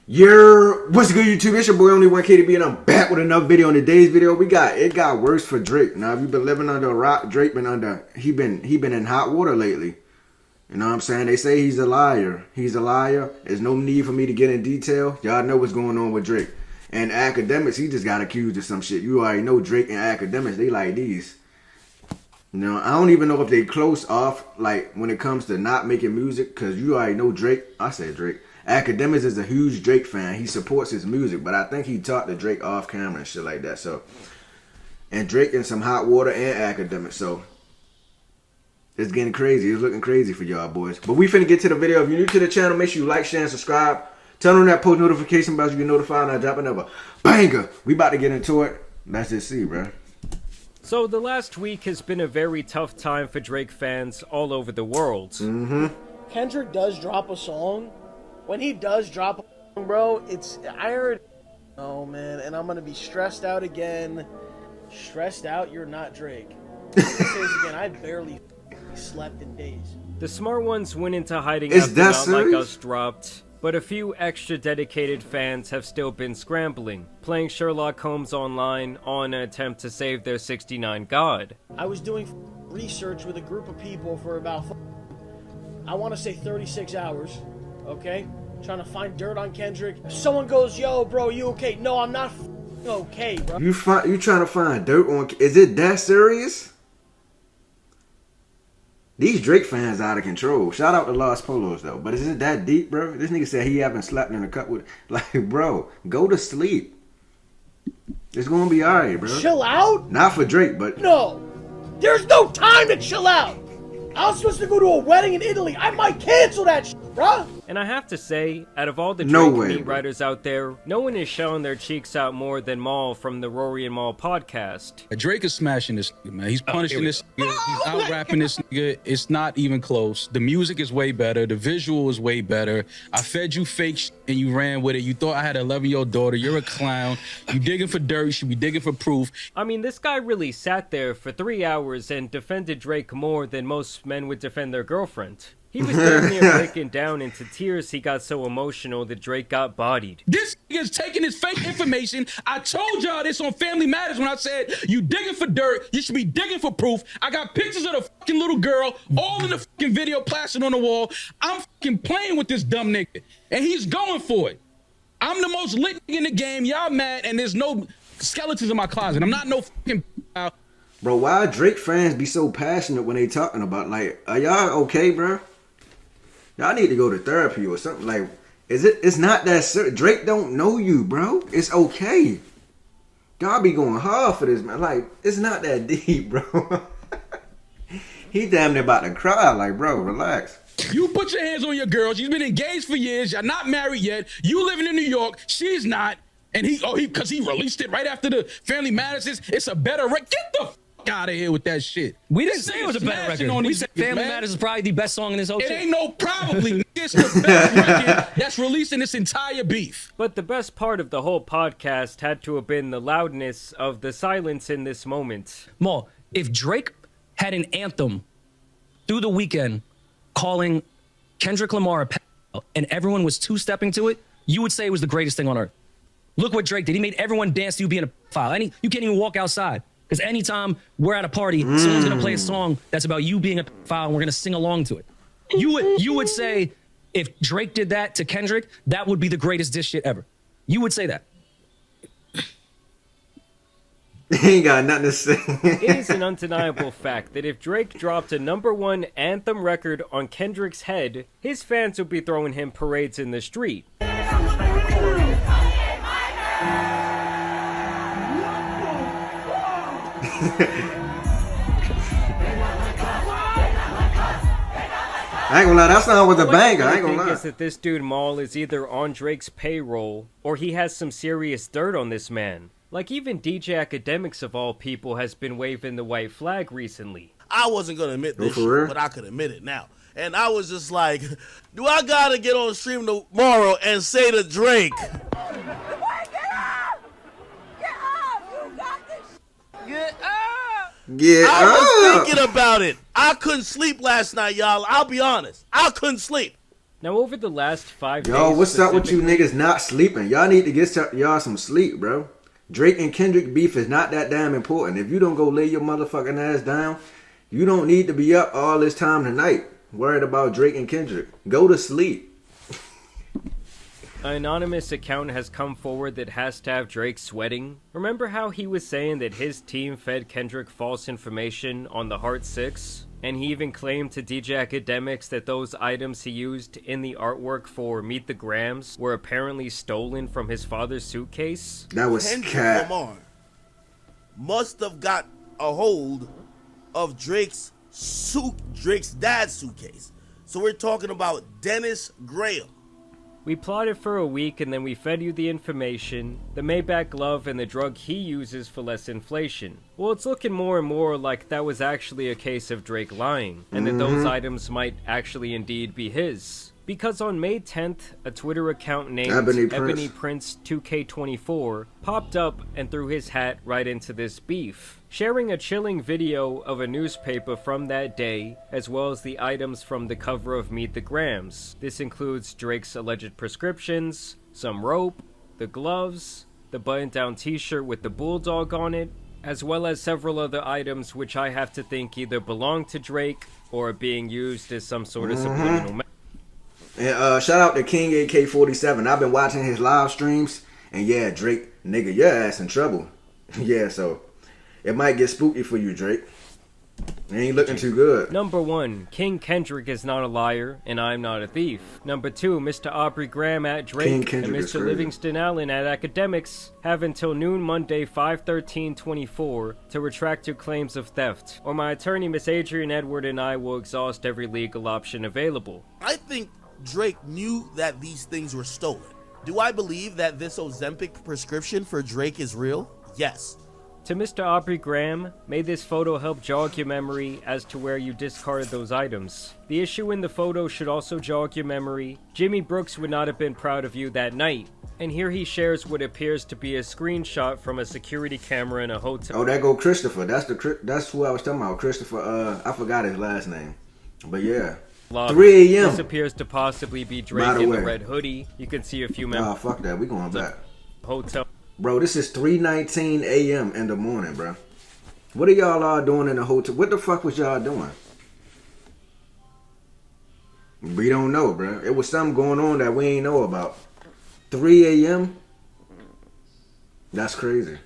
What's good, YouTube? It's your boy Only One KDB, and I'm back with another video. On today's video, it got worse for Drake. Now, if you've been living under a rock, Drake he been in hot water lately. You know what I'm saying? They say he's a liar. He's a liar. There's no need for me to get in detail. Y'all know what's going on with Drake. And Academics, he just got accused of some shit. You already know Drake and Academics, they like these. You know, I don't even know if they close off, like, when it comes to not making music, because you already know Drake. I said Drake. Academics is a huge Drake fan. He supports his music, but I think he talked to Drake off camera and shit like that. So, and Drake in some hot water and Academics. So, it's getting crazy. It's looking crazy for y'all boys. But we finna get to the video. If you're new to the channel, make sure you like, share, and subscribe. Turn on that post notification bell so you get notified when I drop another banger. We about to get into it. Let's just see, bro. So the last week has been a very tough time for Drake fans all over the world. Kendrick does drop a song. When he does drop a song, bro, I heard, oh man, and I'm gonna be stressed out again. Stressed out? You're not Drake. I'm gonna say this again, I barely slept in days. The smart ones went into hiding Is after that Not Like serious? Us dropped, but a few extra dedicated fans have still been scrambling, playing Sherlock Holmes online on an attempt to save their 69 God. I was doing research with a group of people for about, I want to say 36 hours, okay? Trying to find dirt on Kendrick. Someone goes, yo, bro, you okay? No, I'm not okay, bro. You trying to find dirt on? Is it that serious? These Drake fans out of control. Shout out to Los Polos though. But is it that deep, bro? This nigga said he haven't slept in a cup with. Like, bro, go to sleep. It's gonna be alright, bro. Chill out? Not for Drake, but No. There's no time to chill out. I was supposed to go to a wedding in Italy. I might cancel that shit, bruh. And I have to say, out of all the No Drake way, meat bro. writers out there, no one is showing their cheeks out more than Maul from the Rory and Maul podcast. Drake is smashing this nigga, man. He's punishing this nigga. He's out rapping this nigga. It's not even close. The music is way better. The visual is way better. I fed you fake shit and you ran with it. You thought I had an 11-year-old daughter. You're a clown. You digging for dirt. You should be digging for proof. I mean, this guy really sat there for 3 hours and defended Drake more than most men would defend their girlfriend. He was damn near breaking down into tears. He got so emotional that Drake got bodied. This nigga's taking his fake information. I told y'all this on Family Matters when I said, you digging for dirt. You should be digging for proof. I got pictures of the fucking little girl all in the fucking video plastered on the wall. I'm fucking playing with this dumb nigga. And he's going for it. I'm the most lit nigga in the game. Y'all mad and there's no skeletons in my closet. I'm not no fucking bro, why Drake fans be so passionate when they talking about, like, are y'all okay, bro? Y'all need to go to therapy or something. Like, it's not that serious. Drake don't know you, bro. It's okay. Y'all be going hard for this, man. Like, it's not that deep, bro. He damn near about to cry. Like, bro, relax. You put your hands on your girl. She's been engaged for years. Y'all not married yet. You living in New York. She's not. And because he released it right after the Family Matters. It's a better record. Get the fuck out of here with that shit. We didn't say it was a better record. We said Family Matters is probably the best song in this whole It shit. ain't no probably. It's the best record that's released in this entire beef. But the best part of the whole podcast had to have been the loudness of the silence in this moment. Maul, if Drake had an anthem through the weekend calling Kendrick Lamar a pedophile and everyone was two-stepping to it, you would say it was the greatest thing on earth. Look what Drake did. He made everyone dance to you being a pedophile. You can't even walk outside. Because anytime we're at a party, someone's gonna play a song that's about you being a pedophile and we're gonna sing along to it. You would say if Drake did that to Kendrick, that would be the greatest diss shit ever. You would say that. He ain't got nothing to say. It is an undeniable fact that if Drake dropped a #1 anthem record on Kendrick's head, his fans would be throwing him parades in the street. I ain't gonna lie, that song was a What I banger. I really ain't gonna think lie. is that this dude Maul is either on Drake's payroll or he has some serious dirt on this man. Like even DJ Academics of all people has been waving the white flag recently. I wasn't gonna admit this for shit, real? but I could admit it now. And I was just like, do I gotta get on stream tomorrow and say to Drake, Yeah. I was thinking about it. I couldn't sleep last night, y'all. I'll be honest. I couldn't sleep. Now, over the last 5 days... Yo, what's up with you specifically- niggas not sleeping? Y'all need to get y'all some sleep, bro. Drake and Kendrick beef is not that damn important. If you don't go lay your motherfucking ass down, you don't need to be up all this time tonight worried about Drake and Kendrick. Go to sleep. An anonymous account has come forward that has to have Drake sweating. Remember how he was saying that his team fed Kendrick false information on the Heart 6? And he even claimed to DJ Academics that those items he used in the artwork for Meet the Grams were apparently stolen from his father's suitcase? That was Kendrick cat. Lamar must have got a hold of Drake's dad's suitcase. So we're talking about Dennis Graham. We plotted for a week and then we fed you the information, the Maybach glove and the drug he uses for less inflation. Well, it's looking more and more like that was actually a case of Drake lying, and that those items might actually indeed be his. Because on May 10th, a Twitter account named Ebony Prince 2K24 popped up and threw his hat right into this beef, sharing a chilling video of a newspaper from that day, as well as the items from the cover of Meet the Grams. This includes Drake's alleged prescriptions, some rope, the gloves, the button-down t-shirt with the bulldog on it, as well as several other items which I have to think either belong to Drake or are being used as some sort of subliminal message. And shout out to King AK-47. I've been watching his live streams, and yeah, Drake, nigga, your ass in trouble. Yeah, so it might get spooky for you, Drake. It ain't looking too good. Number 1, King Kendrick is not a liar, and I'm not a thief. Number 2, Mr. Aubrey Graham at King Drake and Kendrick is Mr. crazy. Livingston Allen at Academics have until noon Monday 5/13/24 to retract your claims of theft, or my attorney Miss Adrian Edward and I will exhaust every legal option available. I think Drake knew that these things were stolen. Do I believe that this Ozempic prescription for Drake is real? Yes. To Mr. Aubrey Graham, may this photo help jog your memory as to where you discarded those items. The issue in the photo should also jog your memory. Jimmy Brooks would not have been proud of you that night. And here he shares what appears to be a screenshot from a security camera in a hotel. Oh, there go Christopher. That's who I was talking about. Christopher, I forgot his last name. But yeah. Lobby. 3 a.m. This appears to possibly be Drake By the in the way. red hoodie. You can see a few Oh, members fuck that. We going back. hotel. Bro, this is 3:19 a.m. in the morning, bro. What are y'all all doing in the hotel? What the fuck was y'all doing? We don't know, bro. It was something going on that we ain't know about. 3 a.m.? That's crazy.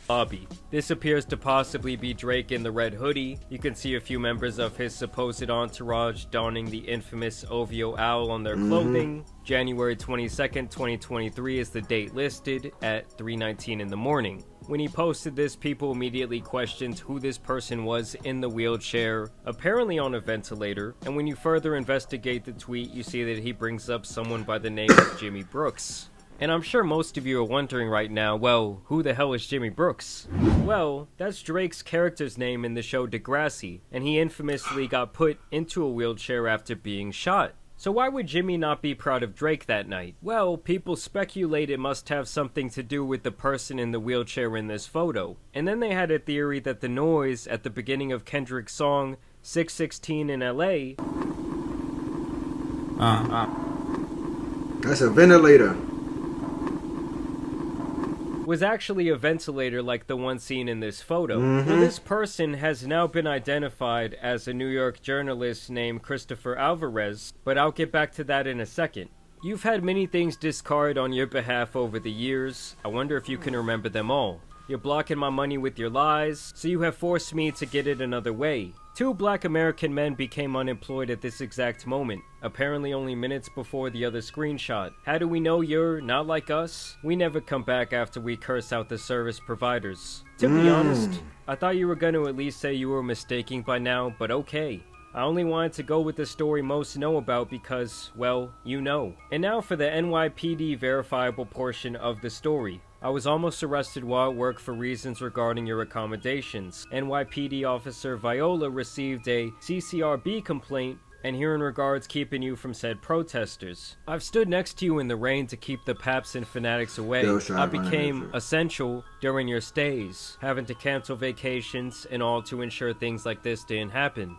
Lobby. This appears to possibly be Drake in the red hoodie. You can see a few members of his supposed entourage donning the infamous OVO owl on their clothing. January 22nd, 2023 is the date listed at 3:19 in the morning. When he posted this, people immediately questioned who this person was in the wheelchair, apparently on a ventilator, and when you further investigate the tweet, you see that he brings up someone by the name of Jimmy Brooks. And I'm sure most of you are wondering right now, well, who the hell is Jimmy Brooks? Well, that's Drake's character's name in the show Degrassi, and he infamously got put into a wheelchair after being shot. So why would Jimmy not be proud of Drake that night? Well, people speculate it must have something to do with the person in the wheelchair in this photo. And then they had a theory that the noise at the beginning of Kendrick's song 616 in LA That's a ventilator. was actually a ventilator like the one seen in this photo. Well, this person has now been identified as a New York journalist named Christopher Alvarez, but I'll get back to that in a second. You've had many things discarded on your behalf over the years. I wonder if you can remember them all. You're blocking my money with your lies, so you have forced me to get it another way. 2 black American men became unemployed at this exact moment, apparently only minutes before the other screenshot. How do we know you're not like us? We never come back after we curse out the service providers. To be honest, I thought you were going to at least say you were mistaking by now, but okay. I only wanted to go with the story most know about because, well, you know. And now for the NYPD verifiable portion of the story. I was almost arrested while at work for reasons regarding your accommodations. NYPD officer Viola received a CCRB complaint, and here in regards keeping you from said protesters. I've stood next to you in the rain to keep the paps and fanatics away. Yo, try I to run became into it. essential during your stays, having to cancel vacations and all to ensure things like this didn't happen.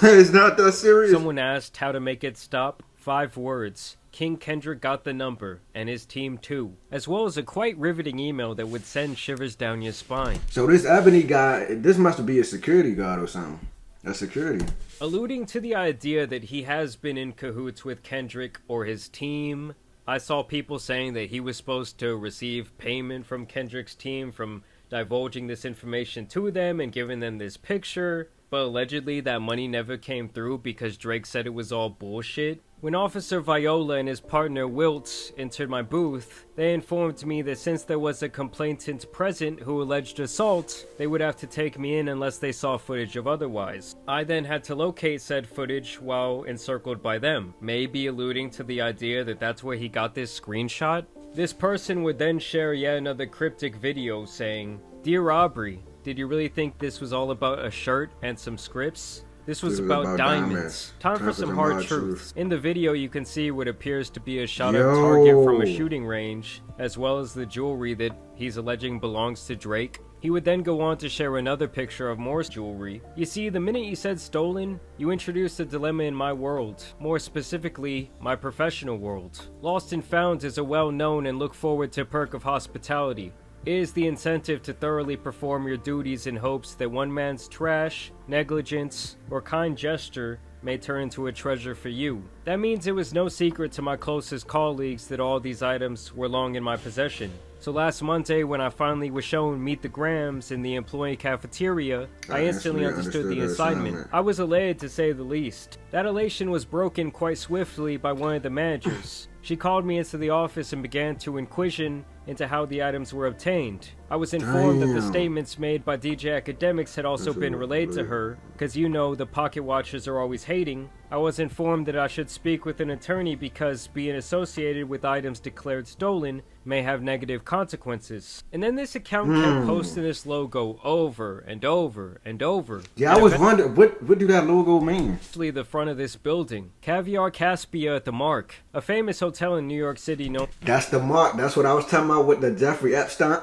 It's not that serious. Someone asked how to make it stop. 5 words. King Kendrick got the number, and his team too, as well as a quite riveting email that would send shivers down your spine. So this Ebony guy, this must be a security guard or something. A security. Alluding to the idea that he has been in cahoots with Kendrick or his team, I saw people saying that he was supposed to receive payment from Kendrick's team from divulging this information to them and giving them this picture, but allegedly that money never came through because Drake said it was all bullshit. When Officer Viola and his partner Wilt entered my booth, they informed me that since there was a complainant present who alleged assault, they would have to take me in unless they saw footage of otherwise. I then had to locate said footage while encircled by them, maybe alluding to the idea that that's where he got this screenshot. This person would then share yet another cryptic video saying, "Dear Aubrey, did you really think this was all about a shirt and some scripts? This was about diamonds. Time for some hard truths." In the video, you can see what appears to be a shot of target from a shooting range, as well as the jewelry that he's alleging belongs to Drake. He would then go on to share another picture of more jewelry. You see, the minute you said stolen, you introduced a dilemma in my world, more specifically, my professional world. Lost and Found is a well-known and look forward to perk of hospitality. It is the incentive to thoroughly perform your duties in hopes that one man's trash, negligence, or kind gesture may turn into a treasure for you. That means it was no secret to my closest colleagues that all these items were long in my possession. So last Monday, when I finally was shown Meet the Grams in the employee cafeteria, I instantly understood the assignment. I was elated to say the least. That elation was broken quite swiftly by one of the managers. She called me into the office and began to inquisition into how the items were obtained. I was informed that the statements made by DJ Academics had also been relayed to her, because you know the pocket watchers are always hating. I was informed that I should speak with an attorney because being associated with items declared stolen may have negative consequences. And then this account kept posting this logo over and over and over. Yeah, I was wondering, what do that logo mean? Actually, the front of this building. Caviar Caspia at the Mark, a famous hotel in New York City known... That's the Mark. That's what I was talking about with the Jeffrey Epstein.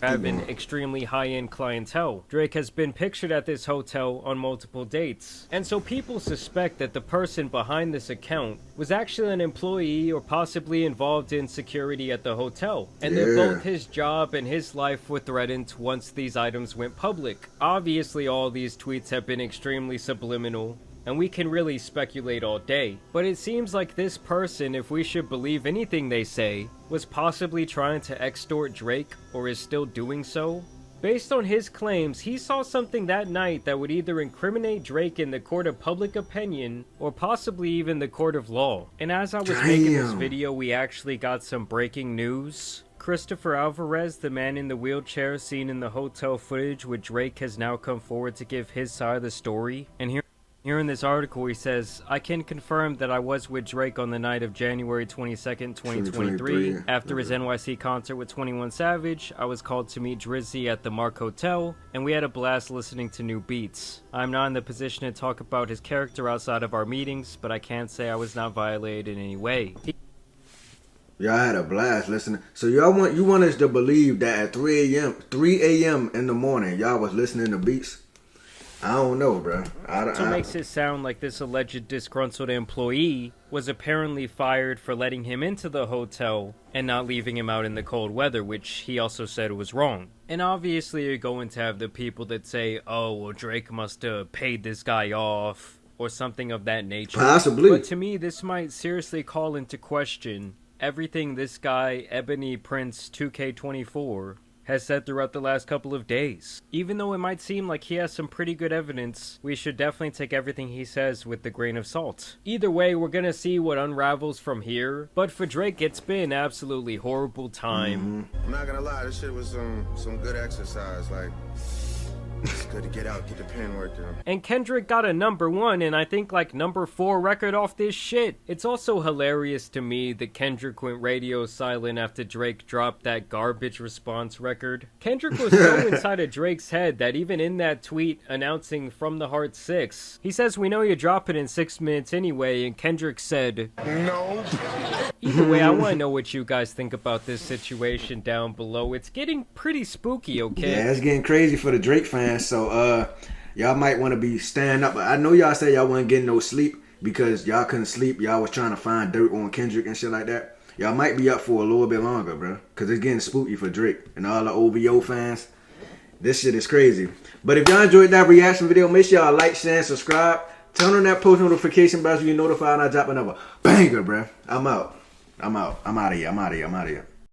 Having extremely high-end clientele. Drake has been pictured at this hotel on multiple dates. And so people suspect that the person behind this account was actually an employee or possibly involved in security at the hotel. And that both his job and his life were threatened once these items went public. Obviously, all these tweets have been extremely subliminal, and we can really speculate all day. But it seems like this person, if we should believe anything they say, was possibly trying to extort Drake, or is still doing so. Based on his claims, he saw something that night that would either incriminate Drake in the court of public opinion, or possibly even the court of law. And as I was making this video, we actually got some breaking news. Christopher Alvarez, the man in the wheelchair seen in the hotel footage with Drake, has now come forward to give his side of the story. And here in this article, he says, "I can confirm that I was with Drake on the night of January 22nd, 2023. After his NYC concert with 21 Savage, I was called to meet Drizzy at the Mark Hotel, and we had a blast listening to new beats. I'm not in the position to talk about his character outside of our meetings, but I can't say I was not violated in any way." Y'all had a blast listening. So you want us to believe that at 3 a.m. in the morning, y'all was listening to beats? I don't know, bro. So it makes it sound like this alleged disgruntled employee was apparently fired for letting him into the hotel and not leaving him out in the cold weather, which he also said was wrong. And obviously you're going to have the people that say, "Oh, well, Drake must have paid this guy off," or something of that nature. Possibly. But to me, this might seriously call into question everything this guy, Ebony Prince 2K24, has said throughout the last couple of days. Even though it might seem like he has some pretty good evidence, we should definitely take everything he says with a grain of salt. Either way, we're gonna see what unravels from here, but for Drake, it's been absolutely horrible time. I'm not gonna lie, this shit was some good exercise, like... It's good to get out, get the pen working. And Kendrick got a #1 and I think like #4 record off this shit. It's also hilarious to me that Kendrick went radio silent after Drake dropped that garbage response record. Kendrick was so inside of Drake's head that even in that tweet announcing From the Heart 6, he says, "We know you're dropping in 6 minutes anyway," and Kendrick said, "No." Either way, I want to know what you guys think about this situation down below. It's getting pretty spooky, okay? Yeah, it's getting crazy for the Drake fans. So, y'all might want to be standing up. But I know y'all said y'all wasn't getting no sleep because y'all couldn't sleep. Y'all was trying to find dirt on Kendrick and shit like that. Y'all might be up for a little bit longer, bro, because it's getting spooky for Drake and all the OVO fans. This shit is crazy. But if y'all enjoyed that reaction video, make sure y'all like, share, and subscribe. Turn on that post notification bell so you get notified when I drop another banger, bro. I'm out. I'm out of here.